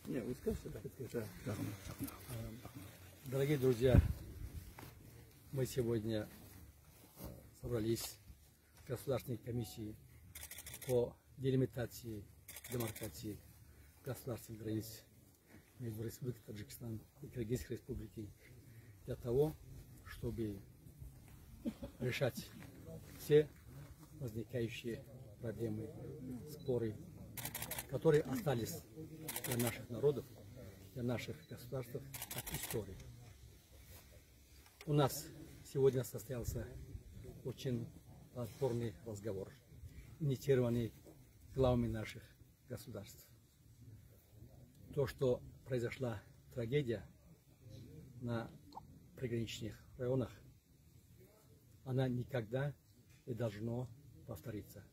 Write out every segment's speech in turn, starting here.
Не, вы скажете, да. Дорогие друзья, мы сегодня собрались в Государственной комиссии по делимитации, демаркации государственных границ между Республикой Таджикистан и Кыргызской Республикой для того, чтобы решать все возникающие проблемы, споры, которые остались для наших народов, для наших государств от истории. У нас сегодня состоялся очень плодотворный разговор, инициированный главами наших государств. То, что произошла трагедия на приграничных районах, она никогда не должна повториться.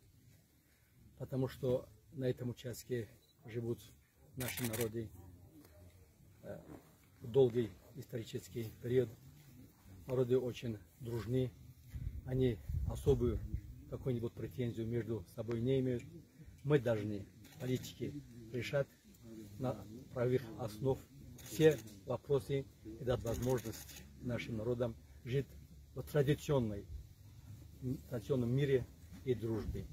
Потому что на этом участке живут наши народы в долгий исторический период. Народы очень дружны, они особую какую-нибудь претензию между собой не имеют. Мы должны, политики, решать на правовых основ все вопросы и дать возможность нашим народам жить в традиционном мире и дружбе.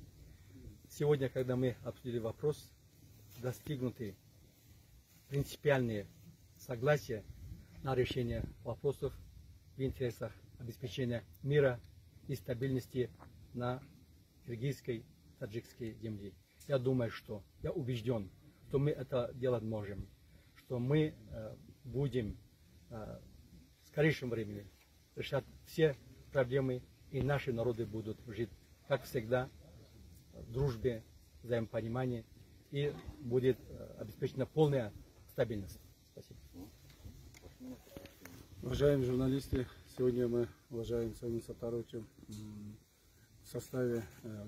Сегодня, когда мы обсудили вопрос, достигнуты принципиальные согласия на решение вопросов в интересах обеспечения мира и стабильности на киргизской, таджикской земле. Я думаю, я убежден, что мы это делать можем, что мы будем в скорейшем времени решать все проблемы, и наши народы будут жить, как всегда, в дружбе, взаимопонимании, и будет обеспечена полная стабильность. Спасибо. Уважаемые журналисты, сегодня мы, уважаемый Самим Саттаровичем, в составе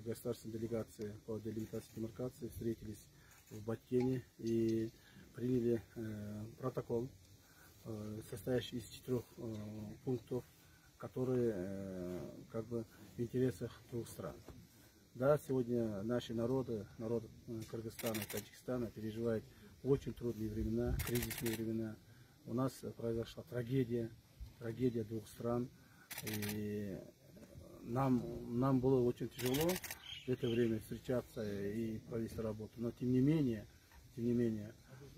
государственной делегации по делимитации и демаркации встретились в Баткене и приняли протокол, состоящий из 4 пунктов, которые как бы в интересах двух стран. Да, сегодня наши народы, народ Кыргызстана и Таджикистана переживают очень трудные времена, кризисные времена. У нас произошла трагедия двух стран. И нам было очень тяжело в это время встречаться и провести работу. Но тем не менее,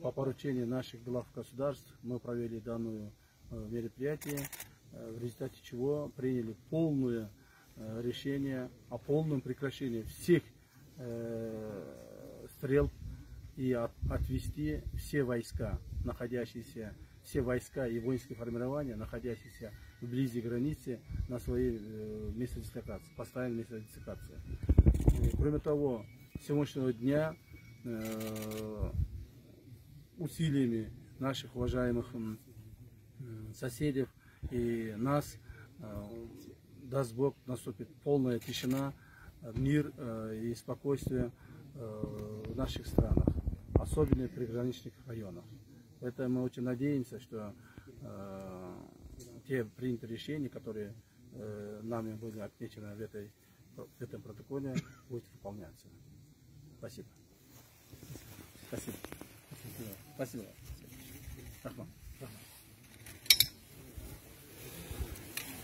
по поручению наших глав государств мы провели данное мероприятие, в результате чего приняли полное решение о полном прекращении всех стрельб и отвести все войска и воинские формирования, находящиеся вблизи границы, на свои места дислокации, постоянные места дислокации. Кроме того, с сегодняшнего дня усилиями наших уважаемых соседей и нас, даст Бог, наступит полная тишина, мир и спокойствие в наших странах, особенно в приграничных районах. Это мы очень надеемся, что те принятые решения, которые нами были отмечены в этом протоколе, будут выполняться. Спасибо. Спасибо. Спасибо. Спасибо.